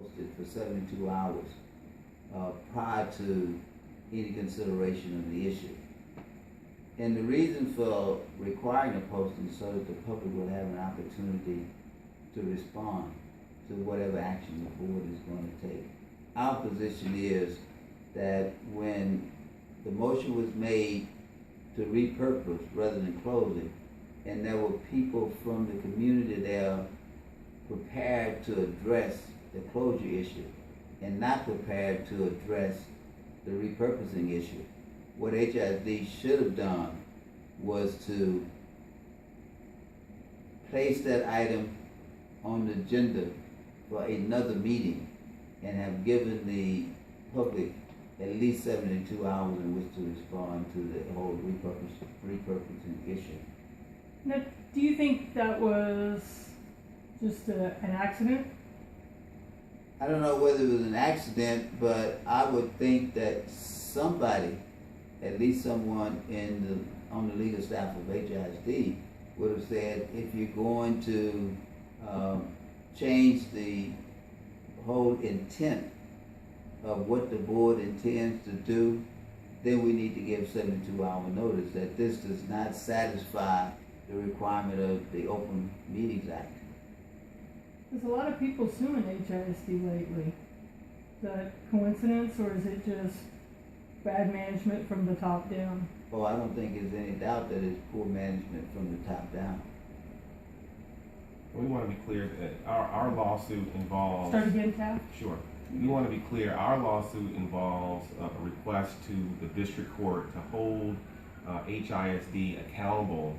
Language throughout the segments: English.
posted for 72 hours prior to any consideration of the issue. And the reason for requiring a posting is so that the public will have an opportunity to respond to whatever action the board is going to take. Our position is that when the motion was made to repurpose rather than close it, and there were people from the community there prepared to address the closure issue and not prepared to address the repurposing issue, what HISD should have done was to place that item on the agenda for another meeting and have given the public at least 72 hours in which to respond to the whole repurposing issue. Now, do you think that was just an accident? I don't know whether it was an accident, but I would think that somebody, at least someone on the legal staff of HISD, would have said, if you're going to change the whole intent of what the board intends to do, then we need to give 72-hour notice that this does not satisfy the requirement of the Open Meetings Act. There's a lot of people suing HISD lately. Is that coincidence, or is it just bad management from the top down? Oh, I don't think there's any doubt that it's poor management from the top down. We want to be clear that our lawsuit involves... Start again, Taft? Sure. We want to be clear, our lawsuit involves a request to the district court to hold HISD accountable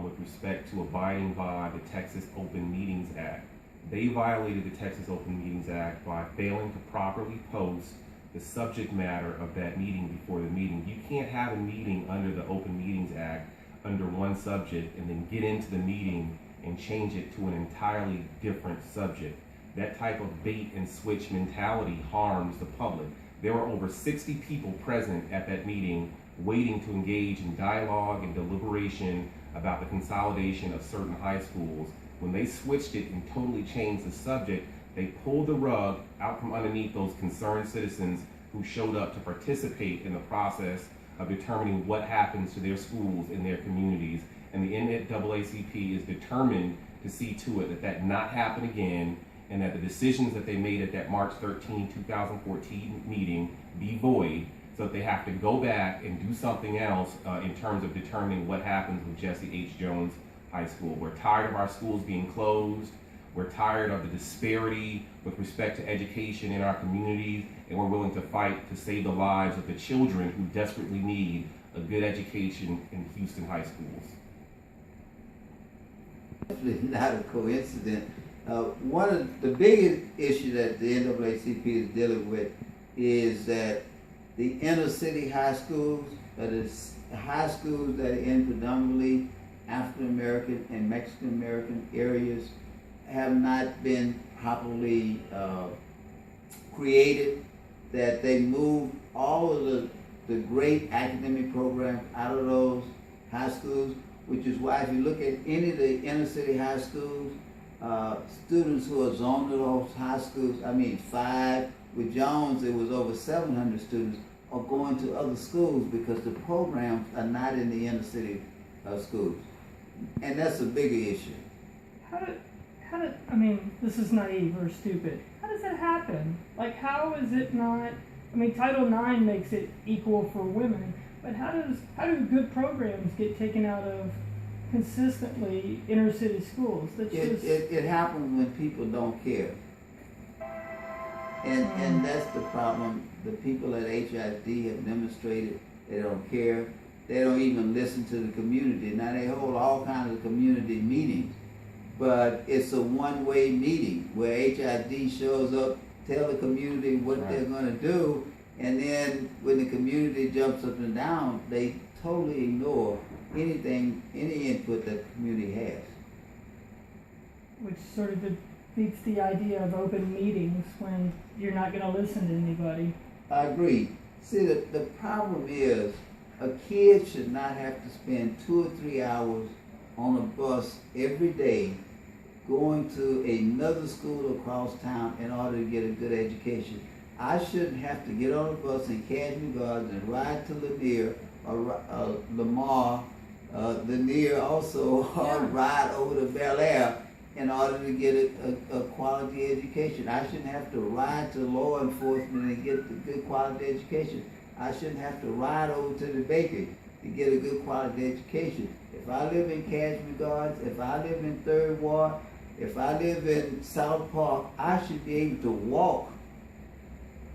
with respect to abiding by the Texas Open Meetings Act. They violated the Texas Open Meetings Act by failing to properly post the subject matter of that meeting before the meeting. You can't have a meeting under the Open Meetings Act under one subject and then get into the meeting and change it to an entirely different subject. That type of bait and switch mentality harms the public. There were over 60 people present at that meeting waiting to engage in dialogue and deliberation about the consolidation of certain high schools. When they switched it and totally changed the subject, they pulled the rug out from underneath those concerned citizens who showed up to participate in the process of determining what happens to their schools and their communities. And the NAACP is determined to see to it that that not happen again, and that the decisions that they made at that March 13, 2014 meeting be void, so that they have to go back and do something else in terms of determining what happens with Jesse H. Jones High School. We're tired of our schools being closed. We're tired of the disparity with respect to education in our communities, and we're willing to fight to save the lives of the children who desperately need a good education in Houston high schools. Definitely not a coincidence. One of the biggest issues that the NAACP is dealing with is that the inner city high schools, that is high schools that are in predominantly African American and Mexican American areas, have not been properly created, that they moved all of the great academic programs out of those high schools, which is why if you look at any of the inner city high schools, students who are zoned to those high schools, with Jones it was over 700 students, are going to other schools because the programs are not in the inner city schools. And that's a bigger issue. I mean, this is naive or stupid. How does that happen? Like, how is it not, I mean, Title IX makes it equal for women, but how do good programs get taken out of consistently inner city schools? It happens when people don't care. And that's the problem. The people at HISD have demonstrated they don't care. They don't even listen to the community. Now they hold all kinds of community meetings, but it's a one-way meeting where HISD shows up, tell the community what they're going to do, and then when the community jumps up and down, they totally ignore any input that the community has. Which sort of defeats the idea of open meetings when you're not going to listen to anybody. I agree. See, the problem is a kid should not have to spend 2 or 3 hours on a bus every day going to another school across town in order to get a good education. I shouldn't have to get on a bus in Cashmere Gardens and ride to Lanier or Lamar, Lanier also, or ride over to Bel Air in order to get a quality education. I shouldn't have to ride to law enforcement and get a good quality education. I shouldn't have to ride over to the bakery to get a good quality education. If I live in Cashmere Gardens, if I live in 3rd Ward, if I live in South Park, I should be able to walk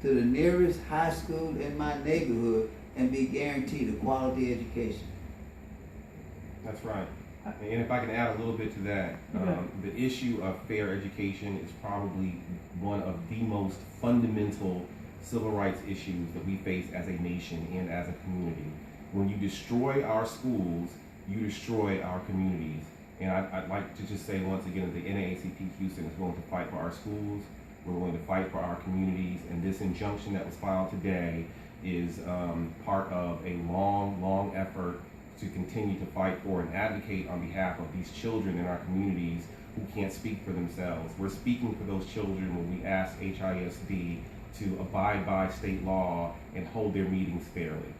to the nearest high school in my neighborhood and be guaranteed a quality education. That's right. And if I can add a little bit to that, the issue of fair education is probably one of the most fundamental civil rights issues that we face as a nation and as a community. When you destroy our schools, you destroy our communities. And I'd like to just say once again that the NAACP Houston is going to fight for our schools, we're going to fight for our communities, and this injunction that was filed today is part of a long effort to continue to fight for and advocate on behalf of these children in our communities who can't speak for themselves. We're speaking for those children when we ask HISD to abide by state law and hold their meetings fairly.